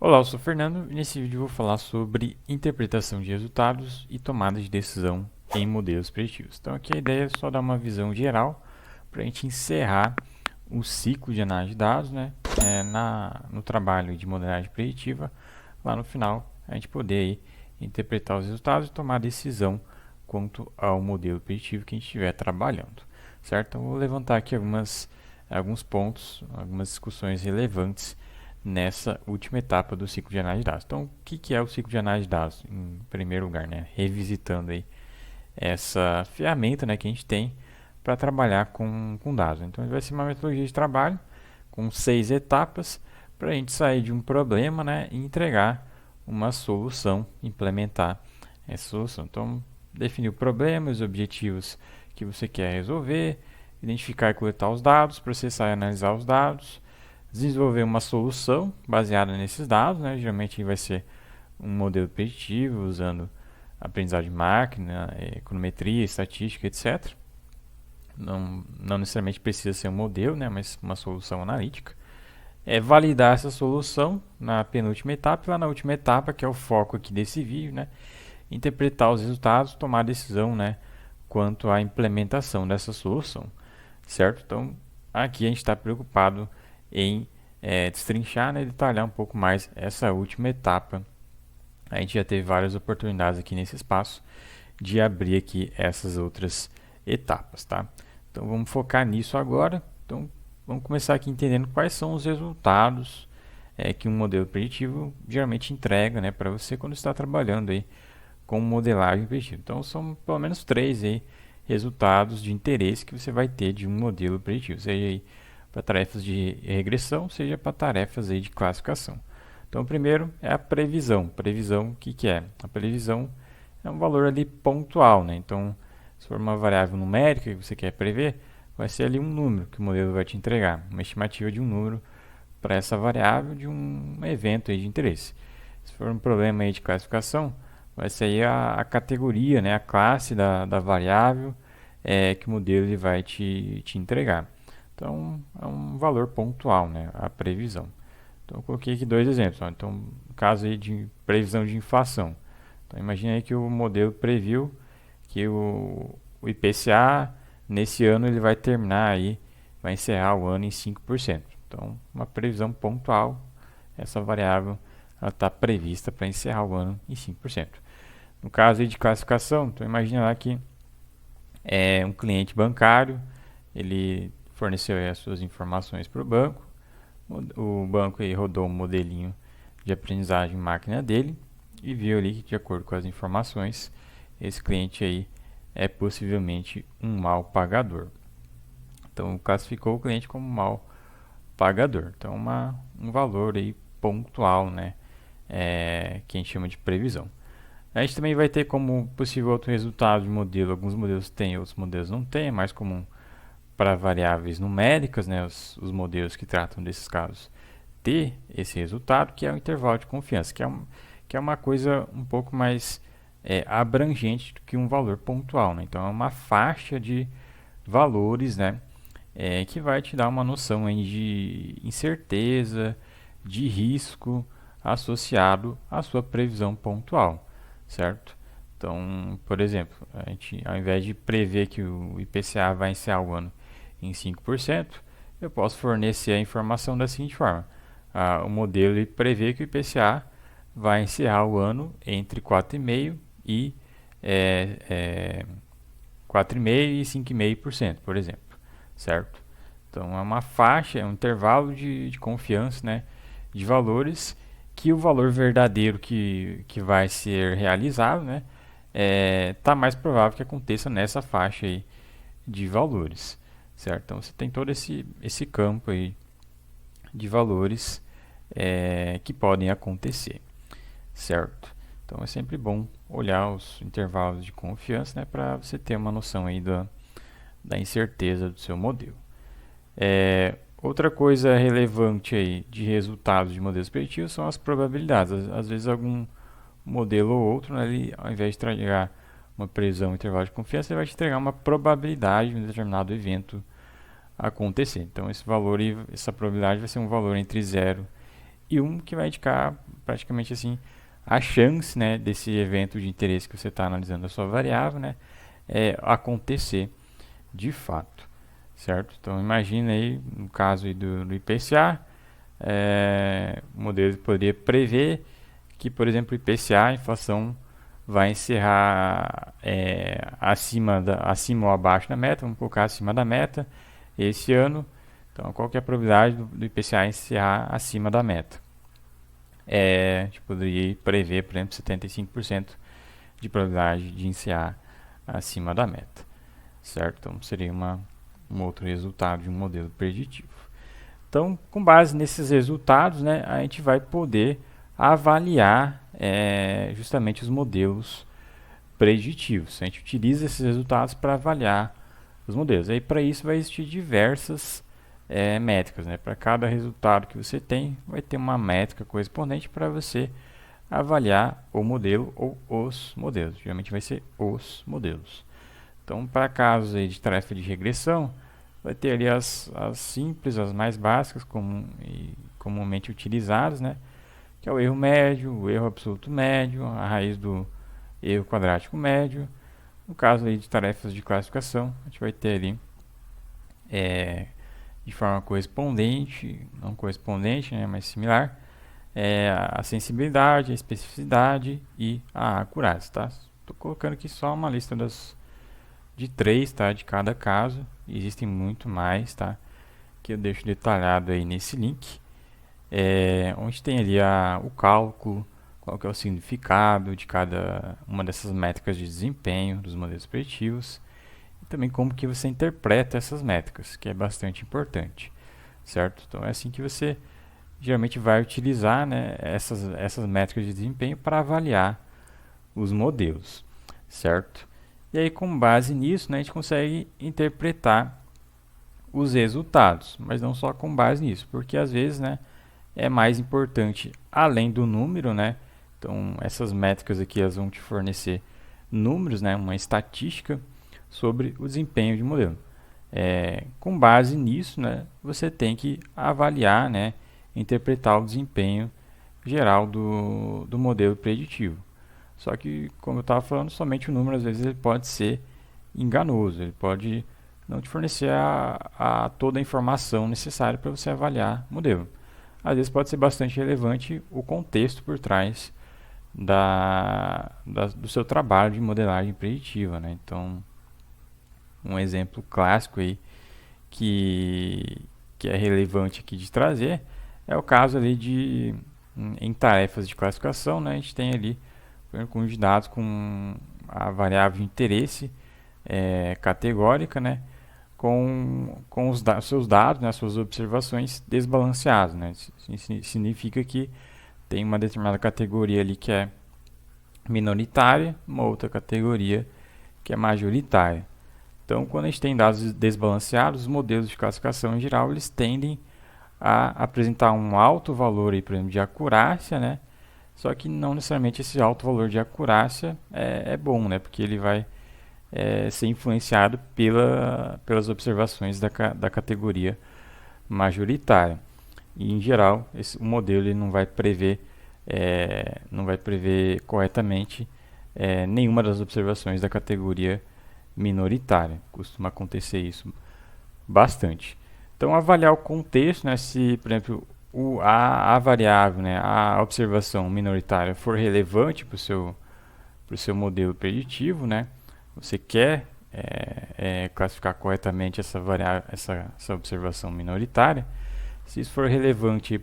Olá, eu sou o Fernando e nesse vídeo eu vou falar sobre interpretação de resultados e tomada de decisão em modelos preditivos. Então aqui a ideia é só dar uma visão geral para a gente encerrar o ciclo de análise de dados, né, no trabalho de modelagem preditiva. Lá no final a gente poder aí, interpretar os resultados e tomar decisão quanto ao modelo preditivo que a gente estiver trabalhando, certo? Então vou levantar aqui alguns pontos, algumas discussões relevantes nessa última etapa do ciclo de análise de dados. Então, o que é o ciclo de análise de dados? Em primeiro lugar, né, revisitando aí essa ferramenta, né, que a gente tem para trabalhar com dados. Então, ele vai ser uma metodologia de trabalho com 6 etapas para a gente sair de um problema, né, e entregar uma solução, implementar essa solução. Então, definir o problema, os objetivos que você quer resolver, identificar e coletar os dados, processar e analisar os dados, desenvolver uma solução baseada nesses dados, né? Geralmente vai ser um modelo preditivo usando aprendizagem de máquina, econometria, estatística, etc. Não necessariamente precisa ser um modelo, né? Mas uma solução analítica. Validar essa solução na penúltima etapa e lá na última etapa, que é o foco aqui desse vídeo, né? Interpretar os resultados, tomar decisão, né? Quanto à implementação dessa solução, certo? Então, aqui a gente está preocupado em destrinchar, né, e detalhar um pouco mais essa última etapa. A gente já teve várias oportunidades aqui nesse espaço de abrir aqui essas outras etapas, tá? Então vamos focar nisso agora. Então vamos começar aqui entendendo quais são os resultados que um modelo preditivo geralmente entrega, né, para você quando está trabalhando aí com modelagem preditiva. Então são pelo menos 3 aí resultados de interesse que você vai ter de um modelo preditivo, seja aí para tarefas de regressão, seja para tarefas aí de classificação. Então, o primeiro é a previsão. Previsão, o que é? A previsão é um valor ali pontual, né? Então, se for uma variável numérica que você quer prever, vai ser ali um número que o modelo vai te entregar, uma estimativa de um número para essa variável de um evento aí de interesse. Se for um problema aí de classificação, vai ser aí a categoria, né? A classe da variável que o modelo ele vai te entregar. Então, é um valor pontual, né, a previsão. Então, eu coloquei aqui 2 exemplos. Ó. Então, no caso aí de previsão de inflação. Então, imagine aí que o modelo previu que o IPCA, nesse ano, ele vai terminar aí, vai encerrar o ano em 5%. Então, uma previsão pontual, essa variável está prevista para encerrar o ano em 5%. No caso aí de classificação, então imagine lá que um cliente bancário, ele forneceu as suas informações para o banco. O banco aí rodou um modelinho de aprendizagem máquina dele e viu ali que, de acordo com as informações, esse cliente aí é possivelmente um mal pagador. Então, classificou o cliente como mal pagador. Então, um valor aí pontual, né, que a gente chama de previsão. A gente também vai ter como possível outro resultado de modelo. Alguns modelos têm, outros modelos não têm. É mais comum para variáveis numéricas, né, os modelos que tratam desses casos, ter esse resultado, que é o intervalo de confiança, que é uma coisa um pouco mais abrangente do que um valor pontual. Né? Então, é uma faixa de valores, né, que vai te dar uma noção aí de incerteza, de risco associado à sua previsão pontual, certo? Então, por exemplo, a gente, ao invés de prever que o IPCA vai encerrar o ano em 5%, eu posso fornecer a informação da seguinte forma. O modelo prevê que o IPCA vai encerrar o ano entre 4,5% e 4,5% e 5,5%, por exemplo, certo? Então, é uma faixa, é um intervalo de confiança, né, de valores que o valor verdadeiro que vai ser realizado, né, tá mais provável que aconteça nessa faixa aí de valores, certo? Então você tem todo esse campo aí de valores que podem acontecer, certo? Então é sempre bom olhar os intervalos de confiança, né, para você ter uma noção aí da incerteza do seu modelo. Outra coisa relevante aí de resultados de modelos preditivos são as probabilidades. Às vezes algum modelo ou outro, né, ele, ao invés de entregar uma previsão intervalo de confiança, ele vai te entregar uma probabilidade de um determinado evento acontecer. Então esse valor e essa probabilidade vai ser um valor entre 0 e 1, que vai indicar praticamente assim a chance, né, desse evento de interesse que você está analisando a sua variável, né, acontecer de fato, certo? Então imagina aí, no caso aí do IPCA, o modelo poderia prever que, por exemplo, o IPCA, a inflação, vai encerrar acima ou abaixo da meta, vamos colocar acima da meta esse ano. Então, qual que é a probabilidade do IPCA encerrar acima da meta? A gente poderia prever, por exemplo, 75% de probabilidade de encerrar acima da meta, certo? Então, seria um outro resultado de um modelo preditivo. Então, com base nesses resultados, né, a gente vai poder avaliar justamente os modelos preditivos. A gente utiliza esses resultados para avaliar os modelos. Aí, para isso, vai existir diversas métricas, né? Para cada resultado que você tem, vai ter uma métrica correspondente para você avaliar o modelo ou os modelos. Geralmente vai ser os modelos. Então, para casos aí de tarefa de regressão, vai ter ali as simples, as mais básicas, comumente utilizadas, né? Que é o erro médio, o erro absoluto médio, a raiz do erro quadrático médio. No caso aí de tarefas de classificação, a gente vai ter ali de forma correspondente, não correspondente, né, mas similar, a sensibilidade, a especificidade e a acurácia, tá? Estou colocando aqui só uma lista de 3, tá, de cada caso. Existem muito mais, tá, que eu deixo detalhado aí nesse link, onde tem ali o cálculo, qual que é o significado de cada uma dessas métricas de desempenho dos modelos preditivos, e também como que você interpreta essas métricas, que é bastante importante, certo? Então é assim que você geralmente vai utilizar, né, essas métricas de desempenho para avaliar os modelos, certo? E aí, com base nisso, né, a gente consegue interpretar os resultados, mas não só com base nisso, porque às vezes, né, é mais importante além do número, né? Então, essas métricas aqui elas vão te fornecer números, né, uma estatística sobre o desempenho de modelo. Com base nisso, né, você tem que avaliar, né, interpretar o desempenho geral do modelo preditivo. Só que, como eu estava falando, somente o número às vezes ele pode ser enganoso, ele pode não te fornecer toda a informação necessária para você avaliar o modelo. Às vezes pode ser bastante relevante o contexto por trás do seu trabalho de modelagem preditiva, né? Então, um exemplo clássico aí que é relevante aqui de trazer é o caso ali em tarefas de classificação, né? A gente tem ali com os dados com a variável de interesse categórica, né? Com os seus dados, né, suas observações desbalanceadas, né? Isso significa que tem uma determinada categoria ali que é minoritária, uma outra categoria que é majoritária. Então, quando a gente tem dados desbalanceados, os modelos de classificação em geral eles tendem a apresentar um alto valor aí, por exemplo, de acurácia, né? Só que não necessariamente esse alto valor de acurácia é bom, né? Porque ele vai ser influenciado pelas observações da categoria majoritária. E, em geral, o modelo ele não vai prever corretamente nenhuma das observações da categoria minoritária. Costuma acontecer isso bastante. Então, avaliar o contexto, né, se, por exemplo, a variável, né, a observação minoritária for relevante para o seu modelo preditivo, né, você quer classificar corretamente essa variável, essa observação minoritária. Se isso for relevante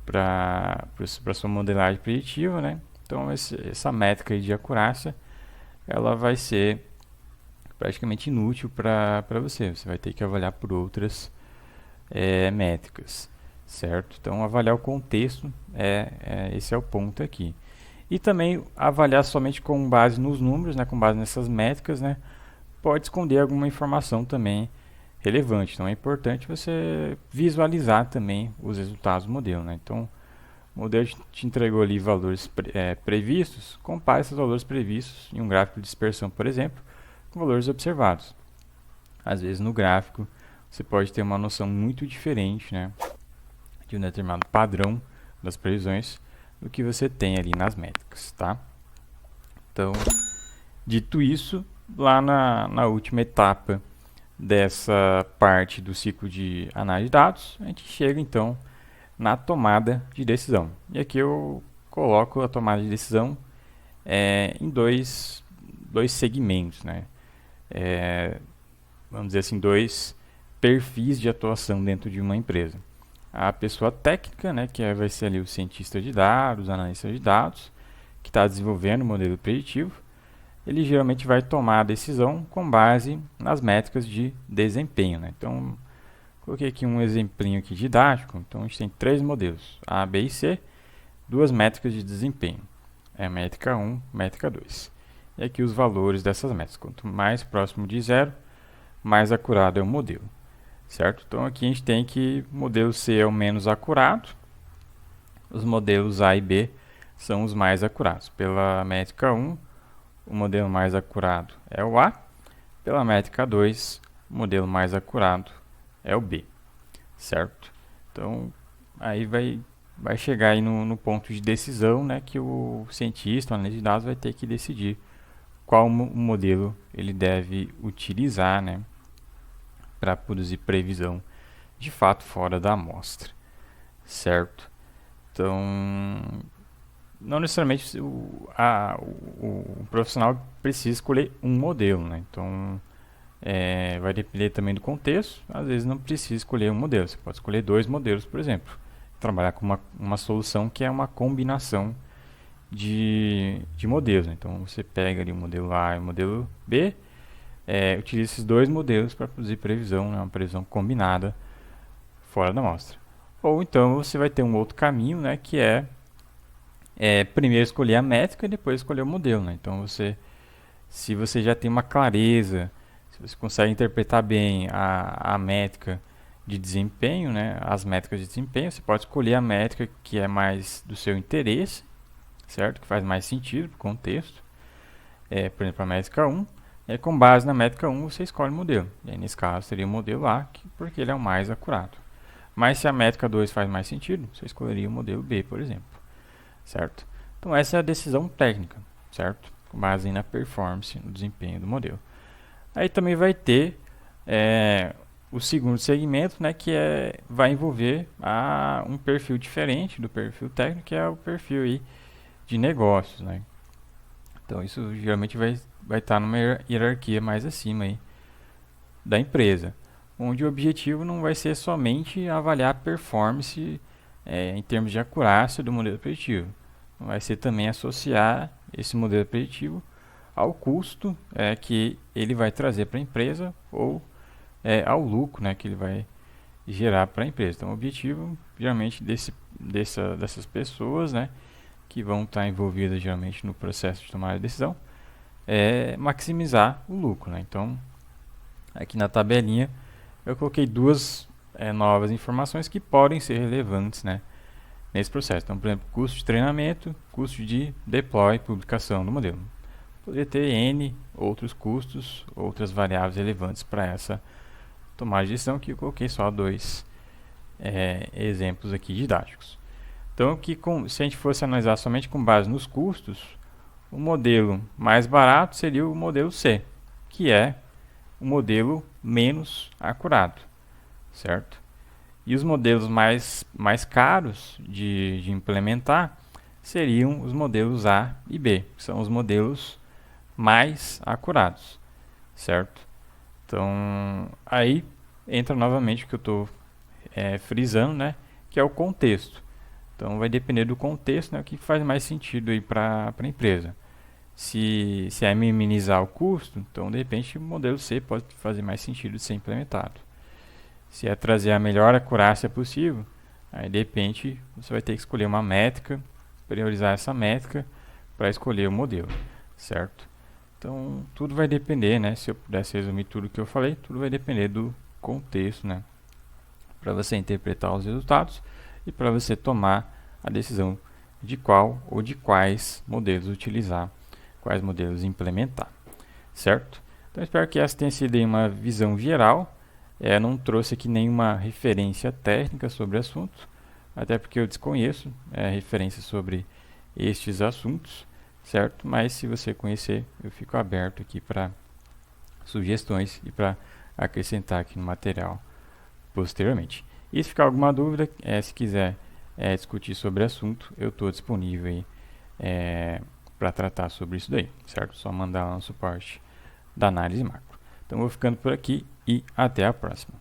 para a sua modelagem preditiva, né, então essa métrica de acurácia ela vai ser praticamente inútil para você. Você vai ter que avaliar por outras métricas, certo? Então, avaliar o contexto, esse é o ponto aqui. E também avaliar somente com base nos números, né, com base nessas métricas, né, pode esconder alguma informação também relevante. Então, é importante você visualizar também os resultados do modelo, né? Então, o modelo te entregou ali valores previstos, compare esses valores previstos em um gráfico de dispersão, por exemplo, com valores observados. Às vezes no gráfico você pode ter uma noção muito diferente, né, de um determinado padrão das previsões do que você tem ali nas métricas, tá? Então, dito isso, lá na última etapa dessa parte do ciclo de análise de dados, a gente chega então na tomada de decisão. E aqui eu coloco a tomada de decisão em dois segmentos, né? Vamos dizer assim, dois perfis de atuação dentro de uma empresa. A pessoa técnica, né, que vai ser ali o cientista de dados, analista de dados, que está desenvolvendo o modelo preditivo, ele geralmente vai tomar a decisão com base nas métricas de desempenho, né? Então, coloquei aqui um exemplinho aqui didático. Então, a gente tem 3 modelos, A, B e C, 2 métricas de desempenho. É métrica 1, métrica 2. E aqui os valores dessas métricas. Quanto mais próximo de zero, mais acurado é o modelo, certo? Então, aqui a gente tem que o modelo C é o menos acurado, os modelos A e B são os mais acurados. Pela métrica 1, o modelo mais acurado é o A. Pela métrica 2, o modelo mais acurado é o B, certo? Então, aí vai chegar aí no ponto de decisão, né, que o cientista, o analista de dados, vai ter que decidir qual modelo ele deve utilizar, né, para produzir previsão de fato fora da amostra, certo? Então, não necessariamente o profissional precisa escolher um modelo, né? Então, vai depender também do contexto. Às vezes não precisa escolher um modelo, você pode escolher 2 modelos, por exemplo. Trabalhar com uma solução que é uma combinação de modelos, né? Então, você pega ali o modelo A e o modelo B, utiliza esses 2 modelos para produzir previsão, né? Uma previsão combinada fora da amostra. Ou então, você vai ter um outro caminho, né? Que primeiro escolher a métrica e depois escolher o modelo, né? Então, se você já tem uma clareza, se você consegue interpretar bem a métrica de desempenho, né, as métricas de desempenho, você pode escolher a métrica que é mais do seu interesse, certo? Que faz mais sentido para o contexto. Por exemplo, a métrica 1. E aí, com base na métrica 1, você escolhe o modelo. E aí, nesse caso, seria o modelo A, porque ele é o mais acurado. Mas se a métrica 2 faz mais sentido, você escolheria o modelo B, por exemplo, certo? Então, essa é a decisão técnica, certo? Com base na performance, no desempenho do modelo. Aí também vai ter o segundo segmento, né, que vai envolver um perfil diferente do perfil técnico, que é o perfil aí de negócios, né? Então isso geralmente vai estar numa hierarquia mais acima aí da empresa, onde o objetivo não vai ser somente avaliar a performance em termos de acurácia do modelo preditivo, vai ser também associar esse modelo preditivo ao custo que ele vai trazer para a empresa ou ao lucro, né, que ele vai gerar para a empresa. Então, o objetivo, geralmente, dessas pessoas, né, que vão estar envolvidas, geralmente, no processo de tomar a decisão, é maximizar o lucro, né? Então, aqui na tabelinha, eu coloquei 2 novas informações que podem ser relevantes, né, nesse processo. Então, por exemplo, custo de treinamento, custo de deploy e publicação do modelo. Poderia ter N outros custos, outras variáveis relevantes para essa tomada de decisão, que eu coloquei só 2 exemplos aqui didáticos. Então, se a gente fosse analisar somente com base nos custos, o modelo mais barato seria o modelo C, que é o modelo menos acurado, certo? E os modelos mais caros de implementar seriam os modelos A e B, que são os modelos mais acurados, certo? Então, aí entra novamente o que eu estou frisando, né, que é o contexto. Então, vai depender do contexto, né, o que faz mais sentido aí para a empresa. Se é minimizar o custo, então, de repente, o modelo C pode fazer mais sentido de ser implementado. Se é trazer a melhor acurácia possível, aí, de repente, você vai ter que escolher uma métrica, priorizar essa métrica para escolher o modelo, certo? Então, tudo vai depender, né? Se eu pudesse resumir tudo que eu falei, tudo vai depender do contexto, né? Para você interpretar os resultados e para você tomar a decisão de qual ou de quais modelos utilizar, quais modelos implementar, certo? Então, espero que essa tenha sido uma visão geral Não trouxe aqui nenhuma referência técnica sobre o assunto, até porque eu desconheço referências sobre estes assuntos, certo? Mas se você conhecer, eu fico aberto aqui para sugestões e para acrescentar aqui no material posteriormente. E se ficar alguma dúvida, se quiser discutir sobre o assunto, eu estou disponível aí para tratar sobre isso daí, certo? Só mandar lá no suporte da análise macro. Então vou ficando por aqui e até a próxima.